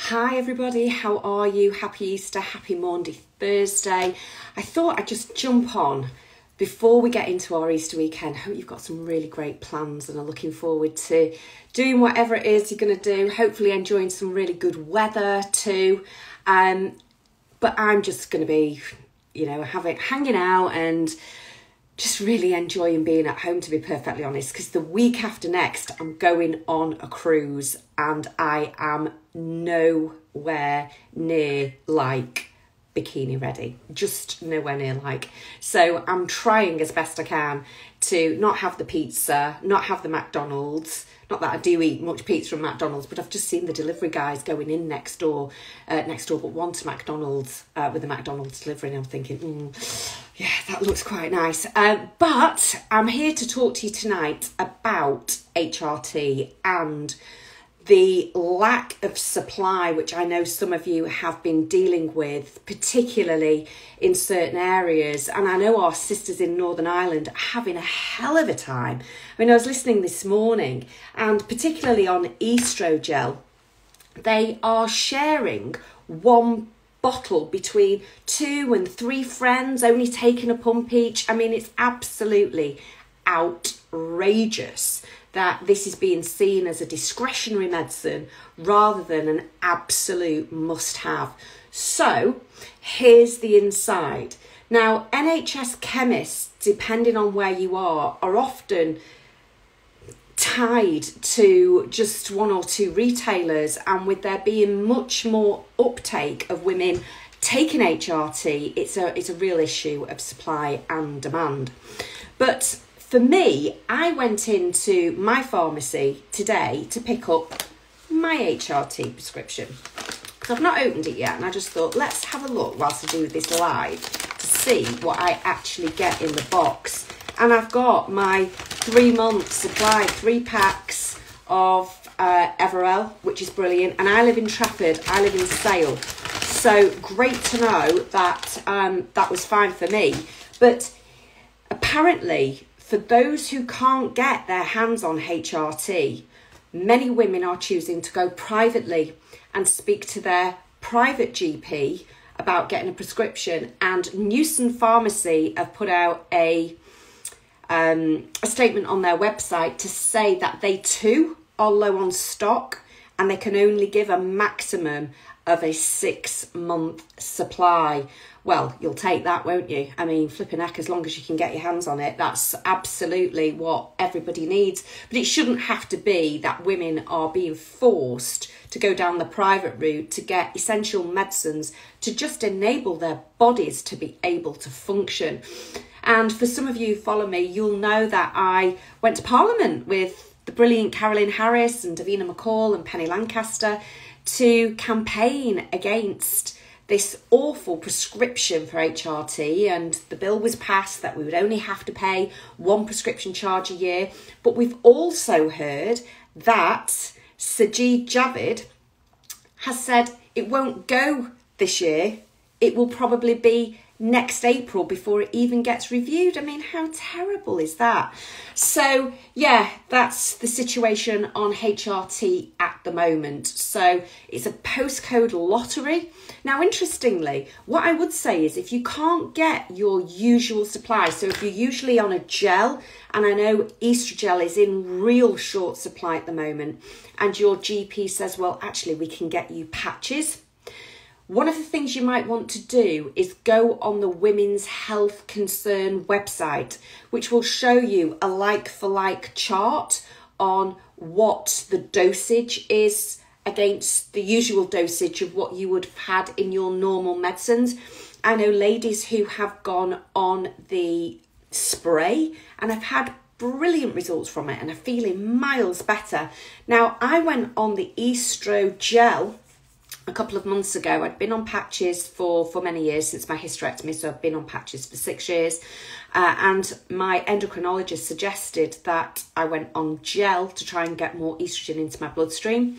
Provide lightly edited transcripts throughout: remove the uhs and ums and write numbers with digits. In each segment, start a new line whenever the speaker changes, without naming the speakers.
Hi everybody, how are you? Happy Easter, happy Maundy Thursday. I thought I'd just jump on before we get into our Easter weekend. Hope you've got some really great plans and are looking forward to doing whatever it is you're going to do. Hopefully enjoying some really good weather too. But I'm just going to be, hanging out and just really enjoying being at home, to be perfectly honest, because the week after next I'm going on a cruise and I am nowhere near like bikini ready, just nowhere near like. So I'm trying as best I can to not have the pizza, not have the McDonald's. Not that I do eat much pizza from McDonald's, but I've just seen the delivery guys going in next door, but one to McDonald's with the McDonald's delivery, and I'm thinking, yeah, that looks quite nice. But I'm here to talk to you tonight about HRT and the lack of supply, which I know some of you have been dealing with, particularly in certain areas. And I know our sisters in Northern Ireland are having a hell of a time. I mean, I was listening this morning, and particularly on Estrogel, they are sharing one bottle between 2 and 3 friends, only taking a pump each. I mean, it's absolutely outrageous that this is being seen as a discretionary medicine rather than an absolute must-have. So here's the inside. Now, NHS chemists, depending on where you are often tied to just 1 or 2 retailers, and with there being much more uptake of women taking HRT, it's a real issue of supply and demand. But for me, I went into my pharmacy today to pick up my HRT prescription. So I've not opened it yet, and I just thought, let's have a look whilst I do this live to see what I actually get in the box. And I've got my 3-month supply, 3 packs of Everell, which is brilliant. And I live in Trafford, I live in Sale. So great to know that that was fine for me. But apparently, for those who can't get their hands on HRT, many women are choosing to go privately and speak to their private GP about getting a prescription. And Newson Pharmacy have put out a statement on their website to say that they too are low on stock and they can only give a maximum of a 6-month supply. Well, you'll take that, won't you? I mean, flipping heck, as long as you can get your hands on it, that's absolutely what everybody needs. But it shouldn't have to be that women are being forced to go down the private route to get essential medicines to just enable their bodies to be able to function. And for some of you who follow me, you'll know that I went to Parliament with the brilliant Carolyn Harris and Davina McCall and Penny Lancaster to campaign against this awful prescription for HRT, and the bill was passed that we would only have to pay 1 prescription charge a year. But we've also heard that Sajid Javid has said it won't go this year. It will probably be next April before it even gets reviewed. I mean, how terrible is that? So yeah, that's the situation on HRT at the moment. So it's a postcode lottery. Now, interestingly, what I would say is if you can't get your usual supply, so if you're usually on a gel, and I know Estrogel is in real short supply at the moment, and your GP says, well, actually, we can get you patches. One of the things you might want to do is go on the Women's Health Concern website, which will show you a like-for-like chart on what the dosage is against the usual dosage of what you would have had in your normal medicines. I know ladies who have gone on the spray and have had brilliant results from it and are feeling miles better. Now, I went on the Estrogel a couple of months ago. I'd been on patches for many years since my hysterectomy, so I've been on patches for 6 years. And my endocrinologist suggested that I went on gel to try and get more estrogen into my bloodstream.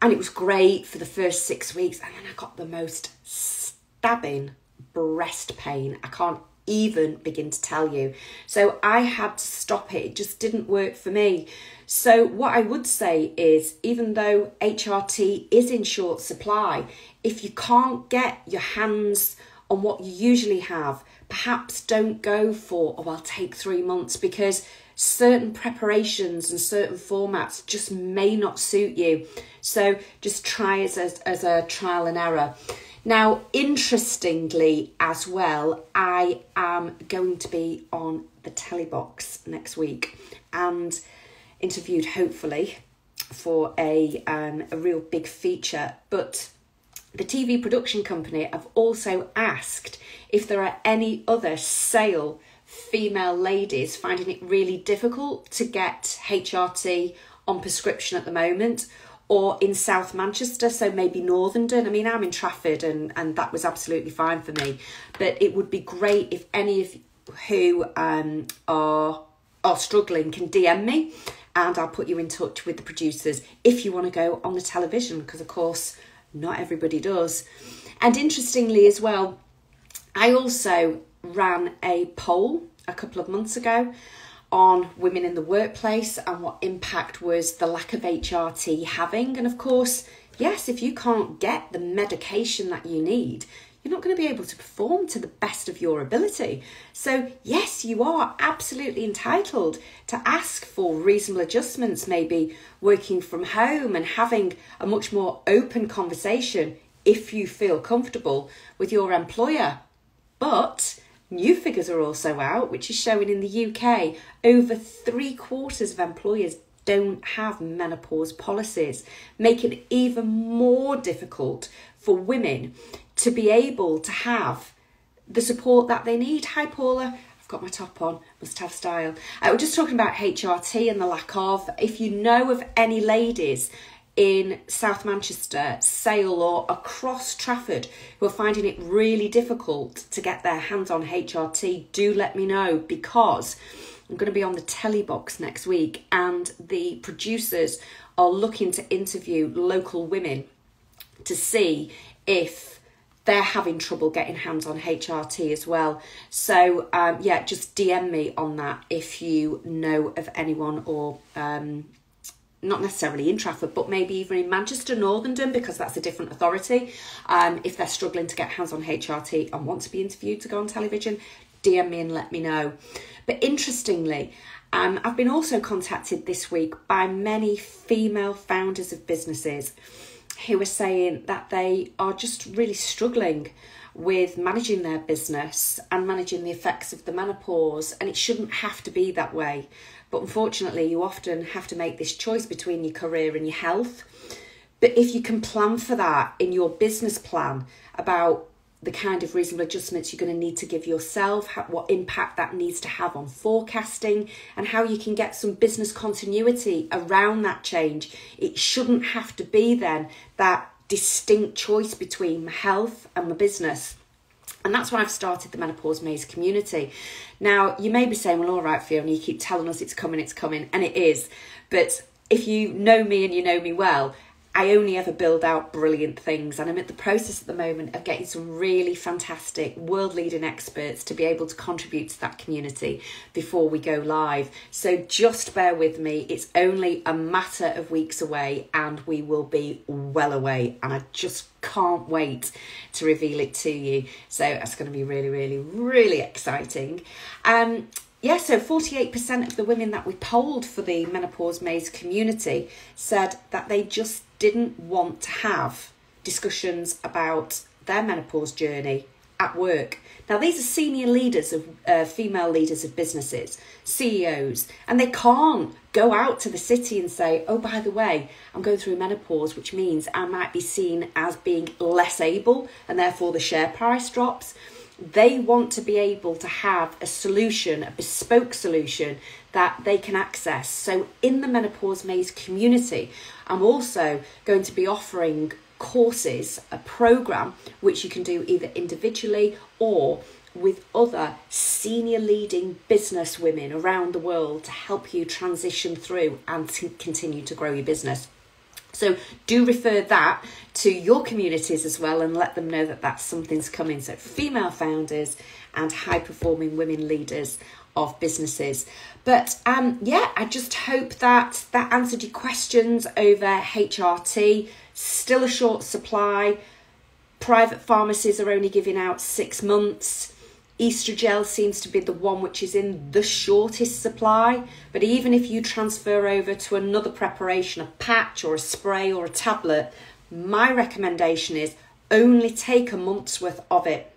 And it was great for the first 6 weeks. And then I got the most stabbing breast pain. I can't even begin to tell you. So I had to stop it. It just didn't work for me. So what I would say is, even though HRT is in short supply, if you can't get your hands on what you usually have, perhaps don't go for, I'll take 3 months, because certain preparations and certain formats just may not suit you. So just try it as a trial and error. Now, interestingly as well, I am going to be on the telly box next week and interviewed, hopefully, for a real big feature. But the TV production company have also asked if there are any other sale female ladies finding it really difficult to get HRT on prescription at the moment, or in South Manchester, so maybe Northern. I mean, I'm in Trafford and that was absolutely fine for me. But it would be great if any of you who are struggling can DM me, and I'll put you in touch with the producers if you want to go on the television, because of course not everybody does. And interestingly as well, I also ran a poll a couple of months ago on women in the workplace and what impact was the lack of HRT having. And of course, yes, if you can't get the medication that you need, you're not going to be able to perform to the best of your ability. So yes, you are absolutely entitled to ask for reasonable adjustments, maybe working from home and having a much more open conversation if you feel comfortable with your employer. But new figures are also out, which is showing in the UK, over 3/4 of employers don't have menopause policies, making it even more difficult for women to be able to have the support that they need. Hi Paula, I've got my top on, must have style. We're just talking about HRT and the lack of. If you know of any ladies in South Manchester, Sale or across Trafford who are finding it really difficult to get their hands on HRT, do let me know, because I'm going to be on the telly box next week and the producers are looking to interview local women to see if they're having trouble getting hands on HRT as well. So yeah, just DM me on that if you know of anyone, or not necessarily in Trafford, but maybe even in Manchester, Northern, because that's a different authority. If they're struggling to get hands on HRT and want to be interviewed to go on television, DM me and let me know. But interestingly, I've been also contacted this week by many female founders of businesses who are saying that they are just really struggling with managing their business and managing the effects of the menopause, and it shouldn't have to be that way. But unfortunately, you often have to make this choice between your career and your health. But if you can plan for that in your business plan about the kind of reasonable adjustments you're going to need to give yourself, what impact that needs to have on forecasting, and how you can get some business continuity around that change, it shouldn't have to be then that distinct choice between my health and my business. And that's why I've started the Menopause Maze community. Now, you may be saying, well, all right, Fiona, you keep telling us it's coming, and it is. But if you know me and you know me well, I only ever build out brilliant things, and I'm at the process at the moment of getting some really fantastic world-leading experts to be able to contribute to that community before we go live. So just bear with me. It's only a matter of weeks away and we will be well away, and I just can't wait to reveal it to you. So that's going to be really, really, really exciting. Yeah, so 48% of the women that we polled for the Menopause Maze community said that they just didn't want to have discussions about their menopause journey at work. Now, these are senior leaders of female leaders of businesses, CEOs, and they can't go out to the city and say, oh, by the way, I'm going through menopause, which means I might be seen as being less able, and therefore the share price drops. They want to be able to have a solution, a bespoke solution that they can access. So in the Menopause Maze community, I'm also going to be offering courses, a program which you can do either individually or with other senior leading business women around the world to help you transition through and to continue to grow your business. So do refer that to your communities as well and let them know that something's coming. So female founders and high-performing women leaders of businesses. But yeah, I just hope that answered your questions over HRT. Still a short supply. Private pharmacies are only giving out 6 months. Estrogel seems to be the one which is in the shortest supply. But even if you transfer over to another preparation, a patch or a spray or a tablet, my recommendation is only take a month's worth of it.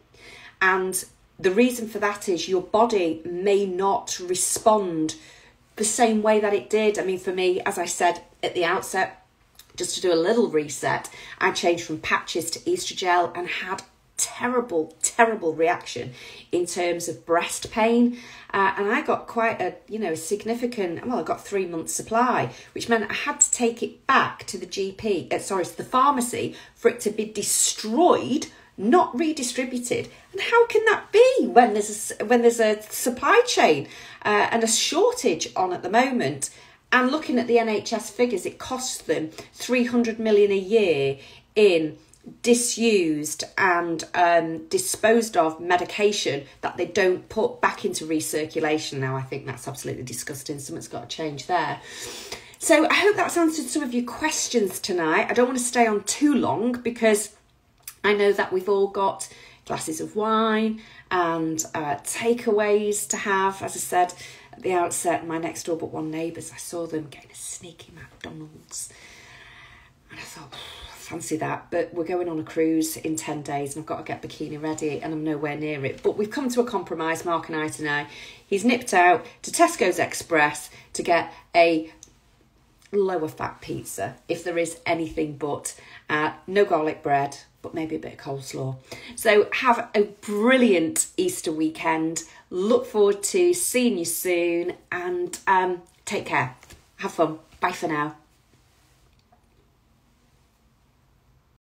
And the reason for that is your body may not respond the same way that it did. I mean, for me, as I said at the outset, just to do a little reset, I changed from patches to Estrogel and had terrible reaction in terms of breast pain, and I got quite a significant, well, I got 3 months supply, which meant I had to take it back to the to the pharmacy for it to be destroyed, not redistributed. And how can that be when there's a supply chain and a shortage on at the moment? And looking at the NHS figures, it costs them 300 million a year in disused and disposed of medication that they don't put back into recirculation. Now, I think that's absolutely disgusting. Something's got to change there. So I hope that's answered some of your questions tonight. I don't want to stay on too long because I know that we've all got glasses of wine and takeaways to have. As I said at the outset, my next door but one neighbours, I saw them getting a sneaky McDonald's. And I thought, fancy that, but we're going on a cruise in 10 days and I've got to get bikini ready and I'm nowhere near it. But we've come to a compromise, Mark and I, tonight. He's nipped out to Tesco's Express to get a lower fat pizza, if there is anything but. No garlic bread, but maybe a bit of coleslaw. So have a brilliant Easter weekend. Look forward to seeing you soon and take care. Have fun. Bye for now.